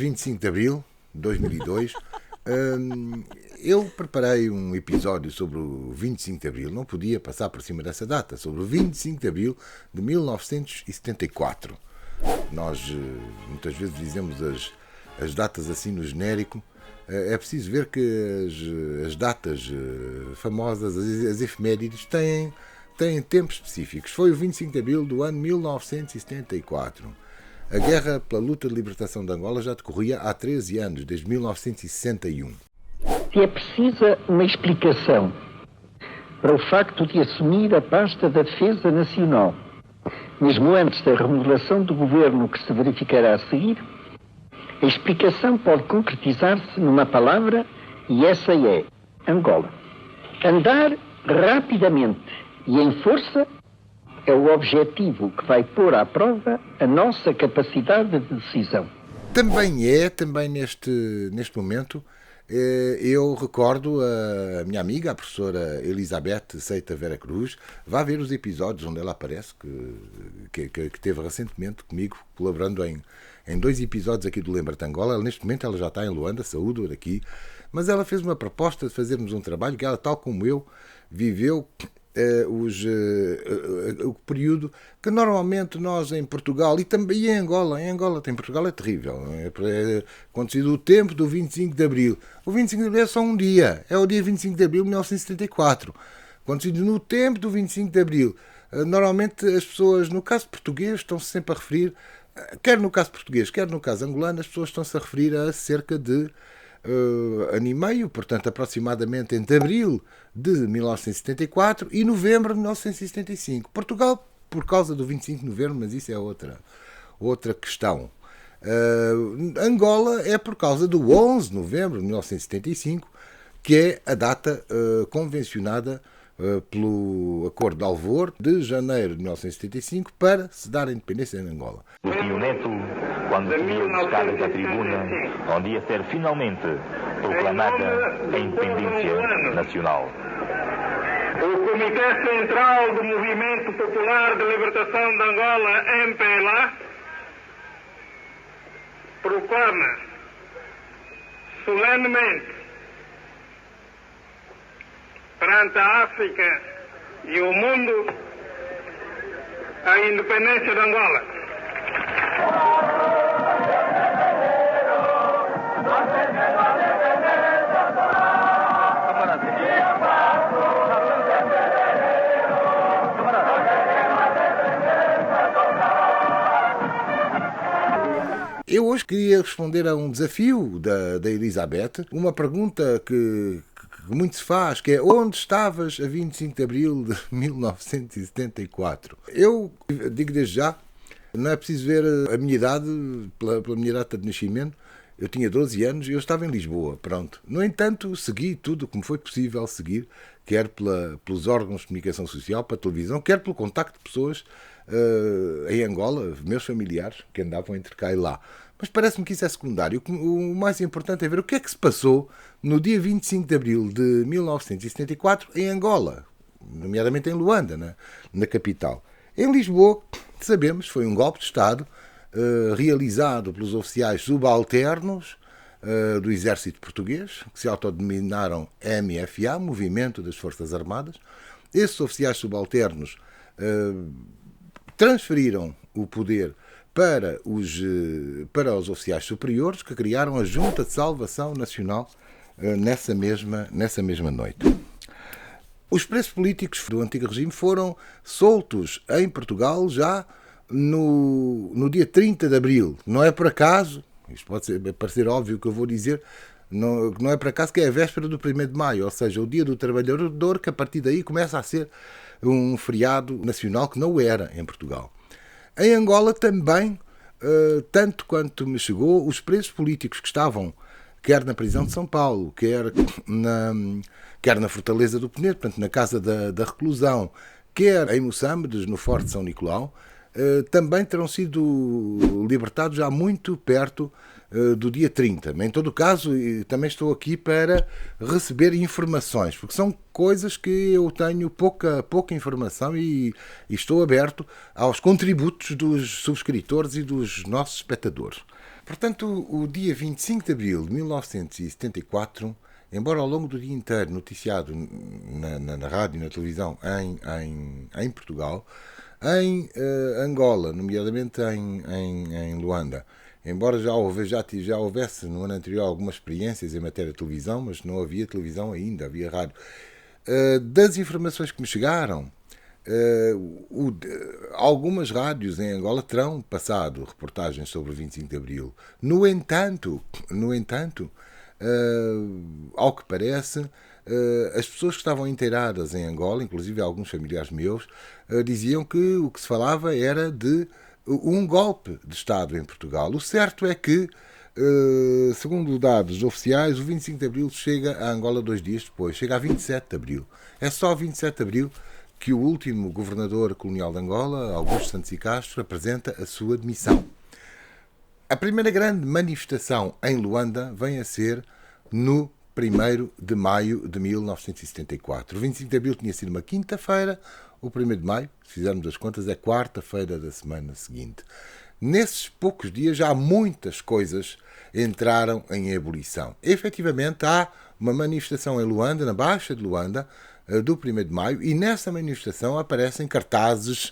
25 de Abril de 2002. Eu preparei um episódio sobre o 25 de Abril. Não podia passar por cima dessa data. Sobre o 25 de Abril de 1974. Nós muitas vezes dizemos as datas assim no genérico. É preciso ver que as datas famosas, as efemérides, têm tempos específicos. Foi o 25 de Abril do ano 1974. A guerra pela luta de libertação de Angola já decorria há 13 anos, desde 1961. Se é precisa uma explicação para o facto de assumir a pasta da Defesa Nacional, mesmo antes da remodelação do governo que se verificará a seguir, a explicação pode concretizar-se numa palavra, e essa é Angola. Andar rapidamente e em força é o objetivo que vai pôr à prova a nossa capacidade de decisão. Também neste momento, eu recordo a minha amiga, a professora Elizabeth Seita Vera Cruz, vá ver os episódios onde ela aparece, que teve recentemente comigo, colaborando em 2 episódios aqui do Lembra-te Angola. Neste momento ela já está em Luanda, saúde daqui, mas ela fez uma proposta de fazermos um trabalho que ela, tal como eu, viveu o período que normalmente nós em Portugal e também em Angola Portugal é terrível, quando se diz o tempo do 25 de Abril, o 25 de Abril é só um dia, é o dia 25 de Abril de 1974. Quando se diz no tempo do 25 de Abril, normalmente as pessoas, no caso português, estão-se sempre a referir, quer no caso português, quer no caso angolano, as pessoas estão-se a referir a cerca de ano e meio, portanto aproximadamente entre abril de 1974 e novembro de 1975. Portugal, por causa do 25 de novembro, mas isso é outra questão. Angola é por causa do 11 de novembro de 1975, que é a data convencionada pelo Acordo de Alvor de janeiro de 1975 para se dar a independência em Angola. O tio Neto, quando subiu as escadas da tribuna, onde ia ser finalmente proclamada a independência nacional. O Comitê Central do Movimento Popular de Libertação de Angola, MPLA, proclama solenemente perante a África e o mundo a independência de Angola. Eu hoje queria responder a um desafio da Elizabeth, uma pergunta que muito se faz, que é: onde estavas a 25 de Abril de 1974? Eu digo desde já, não é preciso ver a minha idade, pela minha data de nascimento. Eu tinha 12 anos e eu estava em Lisboa, pronto. No entanto, segui tudo como foi possível seguir, quer pelos órgãos de comunicação social, pela televisão, quer pelo contacto de pessoas em Angola, meus familiares, que andavam entre cá e lá. Mas parece-me que isso é secundário. O mais importante é ver o que é que se passou no dia 25 de Abril de 1974 em Angola, nomeadamente em Luanda, na capital. Em Lisboa, sabemos, foi um golpe de Estado realizado pelos oficiais subalternos do exército português, que se autodenominaram MFA, Movimento das Forças Armadas. Esses oficiais subalternos transferiram o poder para os oficiais superiores, que criaram a Junta de Salvação Nacional nessa mesma noite. Os presos políticos do antigo regime foram soltos em Portugal já no dia 30 de Abril. Não é por acaso, isto pode parecer óbvio o que eu vou dizer, não é por acaso que é a véspera do 1º de maio, ou seja, o dia do trabalhador, que a partir daí começa a ser um feriado nacional que não o era em Portugal. Em Angola também, tanto quanto me chegou, os presos políticos que estavam quer na prisão de São Paulo, quer na Fortaleza do Penedo, portanto na Casa da Reclusão, quer em Moçambique, no Forte de São Nicolau, também terão sido libertados já muito perto do dia 30. Em todo o caso, também estou aqui para receber informações, porque são coisas que eu tenho pouca informação e estou aberto aos contributos dos subscritores e dos nossos espectadores. Portanto, o dia 25 de abril de 1974, embora ao longo do dia inteiro noticiado na rádio e na televisão em Portugal, em Angola, nomeadamente em Luanda, embora já houvesse no ano anterior algumas experiências em matéria de televisão, mas não havia televisão ainda, havia rádio. Das informações que me chegaram, algumas rádios em Angola terão passado reportagens sobre o 25 de Abril. No entanto, ao que parece, as pessoas que estavam inteiradas em Angola, inclusive alguns familiares meus, diziam que o que se falava era de um golpe de Estado em Portugal. O certo é que, segundo dados oficiais, o 25 de Abril chega a Angola 2 dias depois, chega a 27 de Abril. É só 27 de Abril que o último governador colonial de Angola, Augusto Santos e Castro, apresenta a sua demissão. A primeira grande manifestação em Luanda vem a ser no 1º de maio de 1974. O 25 de Abril tinha sido uma quinta-feira, o 1º de maio, se fizermos as contas, é quarta-feira da semana seguinte. Nesses poucos dias já muitas coisas entraram em ebulição. Efetivamente há uma manifestação em Luanda, na Baixa de Luanda, do 1º de maio, e nessa manifestação aparecem cartazes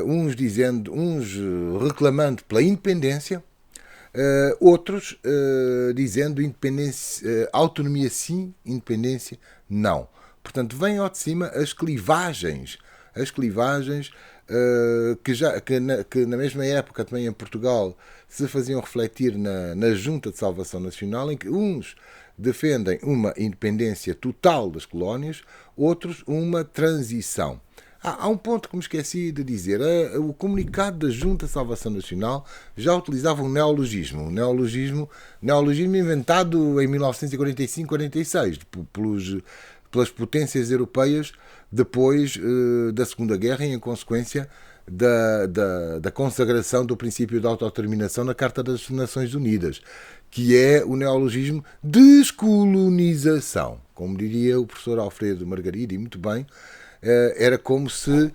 uns reclamando pela independência, outros dizendo autonomia sim, independência não. Portanto, vêm ao de cima as clivagens que na mesma época também em Portugal se faziam refletir na Junta de Salvação Nacional, em que uns defendem uma independência total das colónias, outros uma transição. Há um ponto que me esqueci de dizer. O comunicado da Junta de Salvação Nacional já utilizava um neologismo. Um neologismo inventado em 1945-46 pelas potências europeias depois da Segunda Guerra e em consequência da consagração do princípio da autodeterminação na Carta das Nações Unidas, que é o neologismo descolonização. Como diria o professor Alfredo Margarida, e muito bem, era como se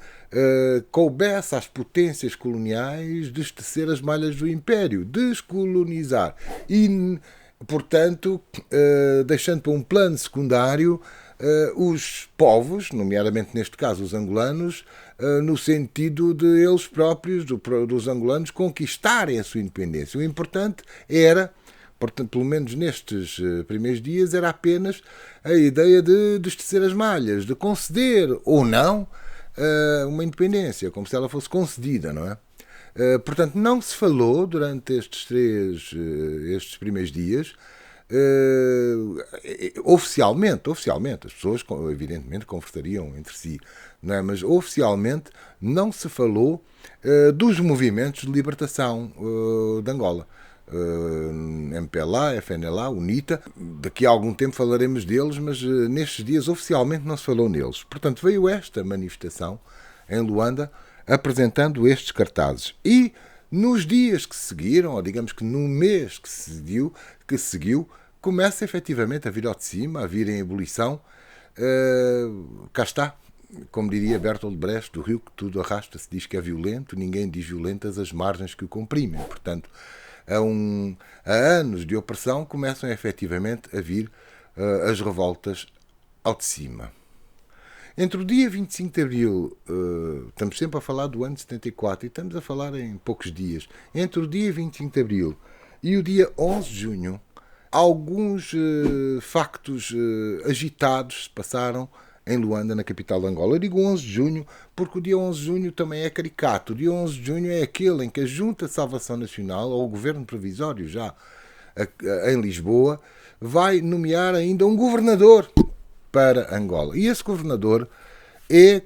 coubesse às potências coloniais destecer as malhas do império, descolonizar. E, portanto, deixando para um plano secundário os povos, nomeadamente neste caso os angolanos, no sentido de eles próprios, dos angolanos, conquistarem a sua independência. O importante era, portanto, pelo menos nestes primeiros dias, era apenas a ideia de destecer as malhas, de conceder ou não uma independência, como se ela fosse concedida, não é? Portanto, não se falou durante estes primeiros dias, oficialmente, as pessoas evidentemente conversariam entre si, não é? Mas oficialmente não se falou dos movimentos de libertação de Angola. MPLA, FNLA, UNITA. Daqui a algum tempo falaremos deles, mas nestes dias oficialmente não se falou neles. Portanto, veio esta manifestação em Luanda apresentando estes cartazes. E nos dias que seguiram, ou digamos que no mês que seguiu, começa efetivamente a vir ao de cima, a vir em ebulição. Cá está, como diria Bertolt Brecht, do rio que tudo arrasta, se diz que é violento, ninguém diz violentas as margens que o comprimem. Portanto, há anos de opressão começam efetivamente a vir as revoltas ao de cima. Entre o dia 25 de Abril, estamos sempre a falar do ano de 74 e estamos a falar em poucos dias, entre o dia 25 de Abril e o dia 11 de junho, alguns factos agitados se passaram em Luanda, na capital de Angola. Eu digo 11 de junho porque o dia 11 de junho também é caricato. O dia 11 de junho é aquele em que a Junta de Salvação Nacional, ou o Governo Provisório já em Lisboa, vai nomear ainda um governador para Angola. E esse governador é,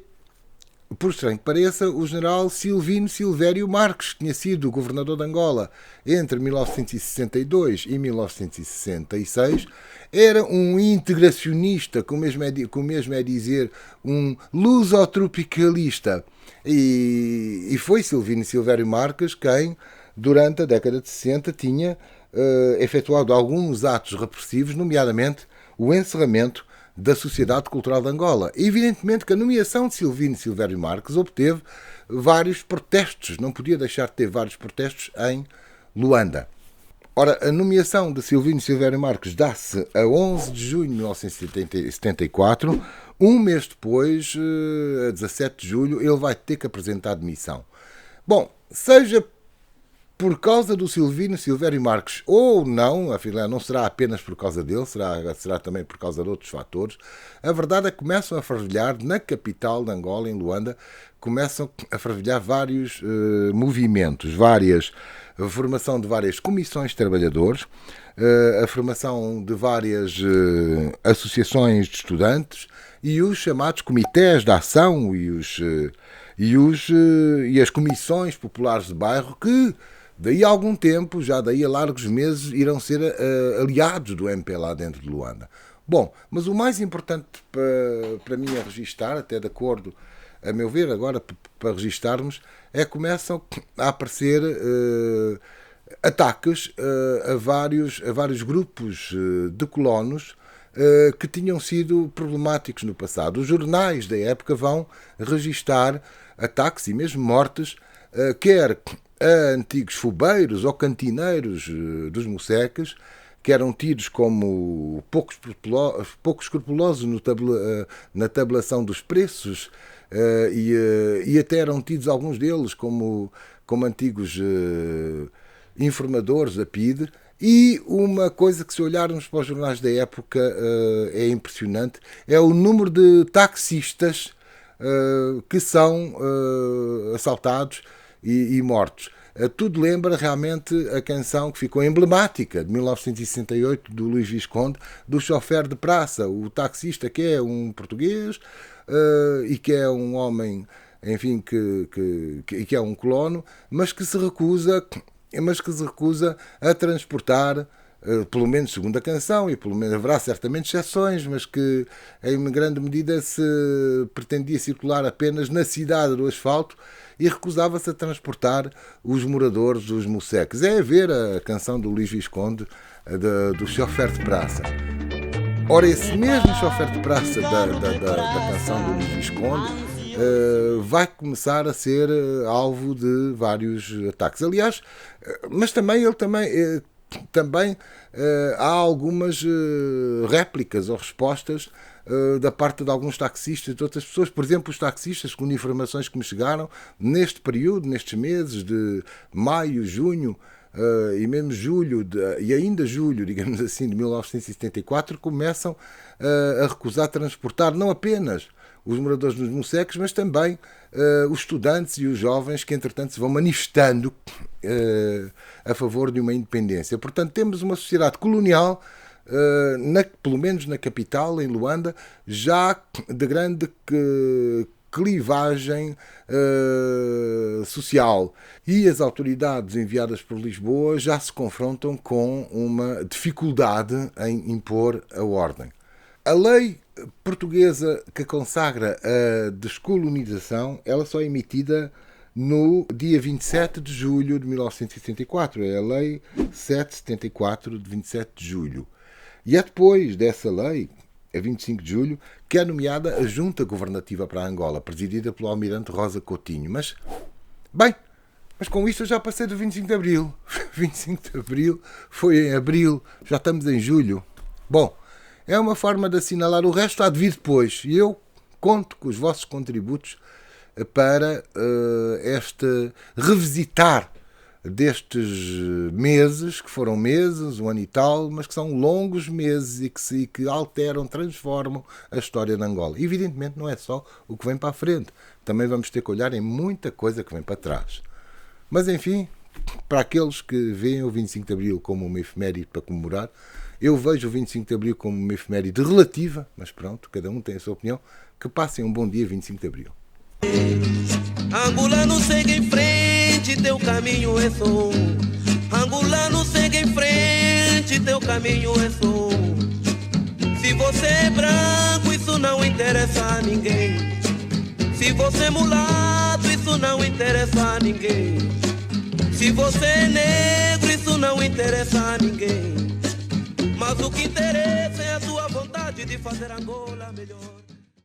por estranho que pareça, o general Silvino Silvério Marques, que tinha sido governador de Angola entre 1962 e 1966. Era um integracionista, como mesmo é dizer, um lusotropicalista. E foi Silvino Silvério Marques quem, durante a década de 60, tinha efetuado alguns atos repressivos, nomeadamente o encerramento da Sociedade Cultural de Angola. Evidentemente que a nomeação de Silvino Silvério Marques obteve vários protestos, não podia deixar de ter vários protestos em Luanda. Ora, a nomeação de Silvino Silvério Marques dá-se a 11 de junho de 1974. Um mês depois, a 17 de julho, ele vai ter que apresentar demissão. Bom, seja por causa do Silvino Silvério Marques ou não, afinal não será apenas por causa dele, será também por causa de outros fatores, a verdade é que começam a fervilhar na capital de Angola, em Luanda, começam a fervilhar vários movimentos, a formação de várias comissões de trabalhadores, a formação de várias associações de estudantes e os chamados comitês de ação e as comissões populares de bairro que, daí a algum tempo, já daí a largos meses, irão ser aliados do MPLA dentro de Luanda. Bom, mas o mais importante para mim a registar, até de acordo, a meu ver, agora para registarmos, é que começam a aparecer ataques a vários grupos de colonos que tinham sido problemáticos no passado. Os jornais da época vão registar ataques e mesmo mortes, quer a antigos fubeiros ou cantineiros dos Mussecas, que eram tidos como pouco escrupulosos na tabulação dos preços, e até eram tidos alguns deles como antigos informadores da PIDE. E uma coisa que, se olharmos para os jornais da época, é impressionante, é o número de taxistas que são assaltados e mortos. Tudo lembra realmente a canção que ficou emblemática de 1968 do Luís Visconde, do chofer de praça, o taxista que é um português e que é um homem, enfim, que é um colono, mas que se recusa a transportar, pelo menos segundo a canção, e pelo menos haverá certamente exceções, mas que em grande medida se pretendia circular apenas na cidade do asfalto e recusava-se a transportar os moradores dos Mussecas. É a ver a canção do Luís Visconde, do chofer de praça. Ora, esse mesmo chofer de praça da canção do Luís Visconde vai começar a ser alvo de vários ataques. Aliás, mas também há algumas réplicas ou respostas da parte de alguns taxistas e de outras pessoas. Por exemplo, os taxistas, com informações que me chegaram neste período, nestes meses de maio, junho e mesmo julho, e ainda julho, digamos assim, de 1974, começam a recusar transportar não apenas os moradores dos Mussecas, mas também os estudantes e os jovens que, entretanto, se vão manifestando a favor de uma independência. Portanto, temos uma sociedade colonial, pelo menos na capital, em Luanda, já de grande clivagem social. E as autoridades enviadas por Lisboa já se confrontam com uma dificuldade em impor a ordem. A lei portuguesa que consagra a descolonização, ela só é emitida no dia 27 de julho de 1974. É a Lei 774 de 27 de julho. E é depois dessa lei, a 25 de julho, que é nomeada a Junta Governativa para a Angola, presidida pelo almirante Rosa Coutinho. Mas com isto eu já passei do 25 de Abril. 25 de Abril foi em Abril, já estamos em Julho. Bom, é uma forma de assinalar, o resto há de vir depois. E eu conto com os vossos contributos para este revisitar destes meses, que foram meses, um ano e tal, mas que são longos meses e que alteram, transformam a história de Angola. Evidentemente não é só o que vem para a frente. Também vamos ter que olhar em muita coisa que vem para trás. Mas enfim, para aqueles que veem o 25 de Abril como uma efeméride para comemorar, eu vejo o 25 de Abril como uma efeméride relativa, mas pronto, cada um tem a sua opinião. Que passem um bom dia 25 de Abril. Angolano, segue em frente, teu caminho é só. Angolano, segue em frente, teu caminho é só. Se você é branco, isso não interessa a ninguém. Se você é mulato, isso não interessa a ninguém. Se você é negro, isso não interessa a ninguém. Mas o que interessa é a tua vontade de fazer Angola melhor.